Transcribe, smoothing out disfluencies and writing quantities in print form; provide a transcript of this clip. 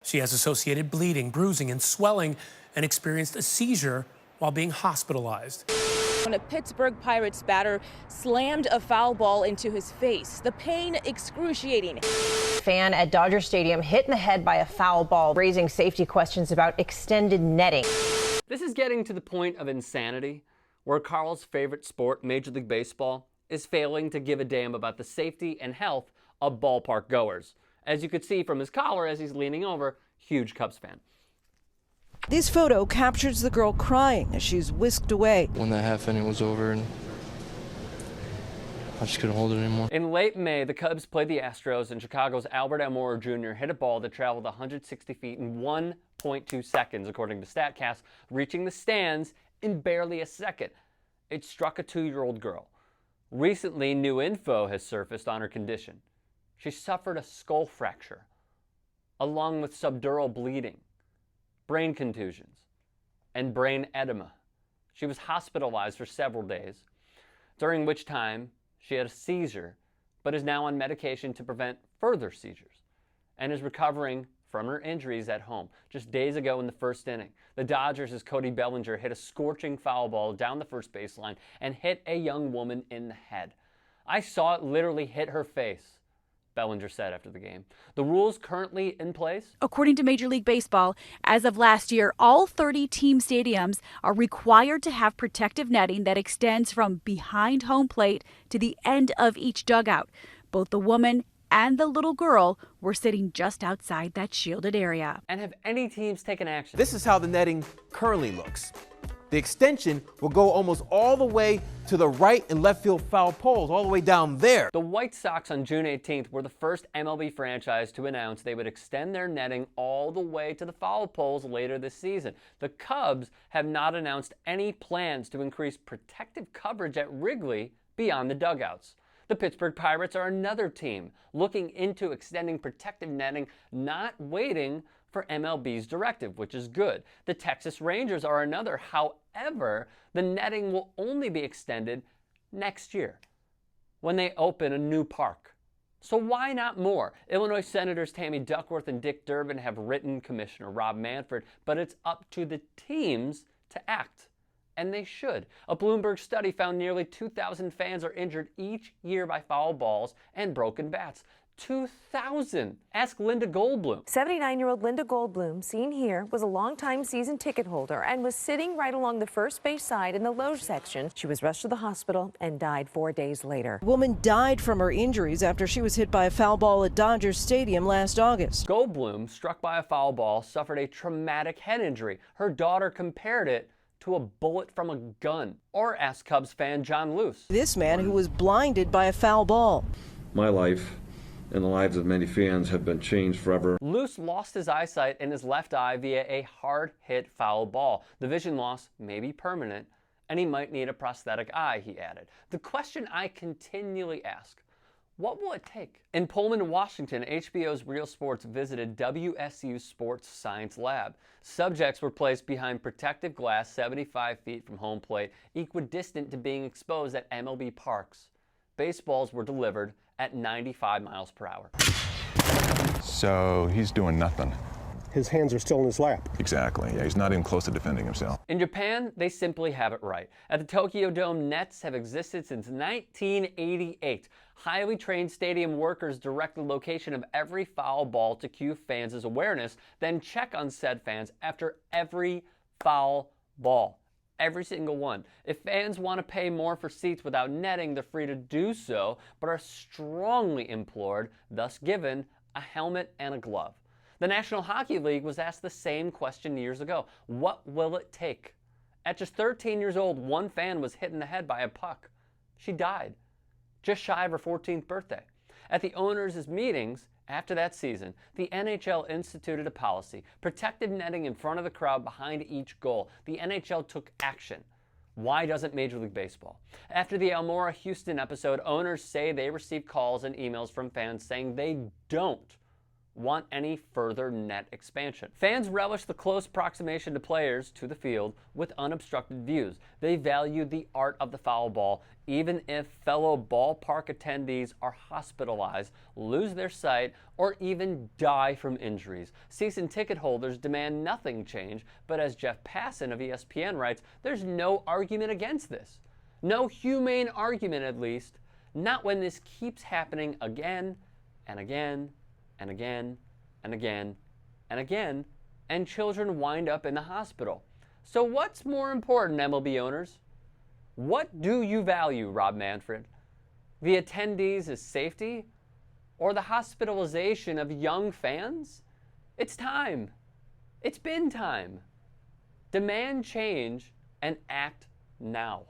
She has associated bleeding, bruising, and swelling, and experienced a seizure while being hospitalized. When a Pittsburgh Pirates batter slammed a foul ball into his face, the pain excruciating. Fan at Dodger Stadium hit in the head by a foul ball, raising safety questions about extended netting. This is getting to the point of insanity where Carl's favorite sport, Major League Baseball, is failing to give a damn about the safety and health of ballpark goers. As you could see from his collar as he's leaning over, huge Cubs fan. This photo captures the girl crying as she's whisked away. When that half inning was over, and I just couldn't hold it anymore. In late May, the Cubs played the Astros, and Chicago's Albert Almora Jr. hit a ball that traveled 160 feet in 1.2 seconds, according to StatCast, reaching the stands in barely a second. It struck a 2-year-old girl. Recently, new info has surfaced on her condition. She suffered a skull fracture, along with subdural bleeding, brain contusions, and brain edema. She was hospitalized for several days, during which time she had a seizure, but is now on medication to prevent further seizures, and is recovering from her injuries at home. Just days ago in the first inning, the Dodgers' Cody Bellinger hit a scorching foul ball down the first baseline and hit a young woman in the head. "I saw it literally hit her face," Bellinger said after the game. The rules currently in place? According to Major League Baseball, as of last year, all 30 team stadiums are required to have protective netting that extends from behind home plate to the end of each dugout. Both the woman and the little girl were sitting just outside that shielded area. And have any teams taken action? This is how the netting currently looks. The extension will go almost all the way to the right and left field foul poles, all the way down there. The White Sox on June 18th were the first MLB franchise to announce they would extend their netting all the way to the foul poles later this season. The Cubs have not announced any plans to increase protective coverage at Wrigley beyond the dugouts. The Pittsburgh Pirates are another team looking into extending protective netting, not waiting for MLB's directive, which is good. The Texas Rangers are another. However, the netting will only be extended next year when they open a new park. So why not more? Illinois Senators Tammy Duckworth and Dick Durbin have written Commissioner Rob Manfred, but it's up to the teams to act. And they should. A Bloomberg study found nearly 2,000 fans are injured each year by foul balls and broken bats. 2,000. Ask Linda Goldblum. 79-year-old Linda Goldblum, seen here, was a longtime season ticket holder and was sitting right along the first base side in the loge section. She was rushed to the hospital and died 4 days later. The woman died from her injuries after she was hit by a foul ball at Dodger Stadium last August. Goldblum, struck by a foul ball, suffered a traumatic head injury. Her daughter compared it to a bullet from a gun. Or ask Cubs fan John Luce. This man who was blinded by a foul ball. My life and the lives of many fans have been changed forever. Luce lost his eyesight in his left eye via a hard-hit foul ball. The vision loss may be permanent, and he might need a prosthetic eye, he added. The question I continually ask, what will it take? In Pullman, Washington, HBO's Real Sports visited WSU's Sports Science Lab. Subjects were placed behind protective glass 75 feet from home plate, equidistant to being exposed at MLB parks. Baseballs were delivered at 95 miles per hour. So he's doing nothing. His hands are still in his lap. Exactly. Yeah, he's not even close to defending himself. In Japan, they simply have it right. At the Tokyo Dome, nets have existed since 1988. Highly trained stadium workers direct the location of every foul ball to cue fans' awareness, then check on said fans after every foul ball. Every single one. If fans want to pay more for seats without netting, they're free to do so, but are strongly implored, thus given, a helmet and a glove. The National Hockey League was asked the same question years ago. What will it take? At just 13 years old, one fan was hit in the head by a puck. She died, just shy of her 14th birthday. At the owners' meetings after that season, the NHL instituted a policy, protective netting in front of the crowd behind each goal. The NHL took action. Why doesn't Major League Baseball? After the Almora Houston episode, owners say they received calls and emails from fans saying they don't want any further net expansion. Fans relish the close proximation to players to the field with unobstructed views. They value the art of the foul ball, even if fellow ballpark attendees are hospitalized, lose their sight, or even die from injuries. Season ticket holders demand nothing change, but as Jeff Passan of ESPN writes, there's no argument against this. No humane argument, at least, not when this keeps happening again and again and again and again and again, and children wind up in the hospital. So what's more important, MLB owners? What do you value, Rob Manfred? The attendees' safety or the hospitalization of young fans? It's time. It's been time. Demand change and act now.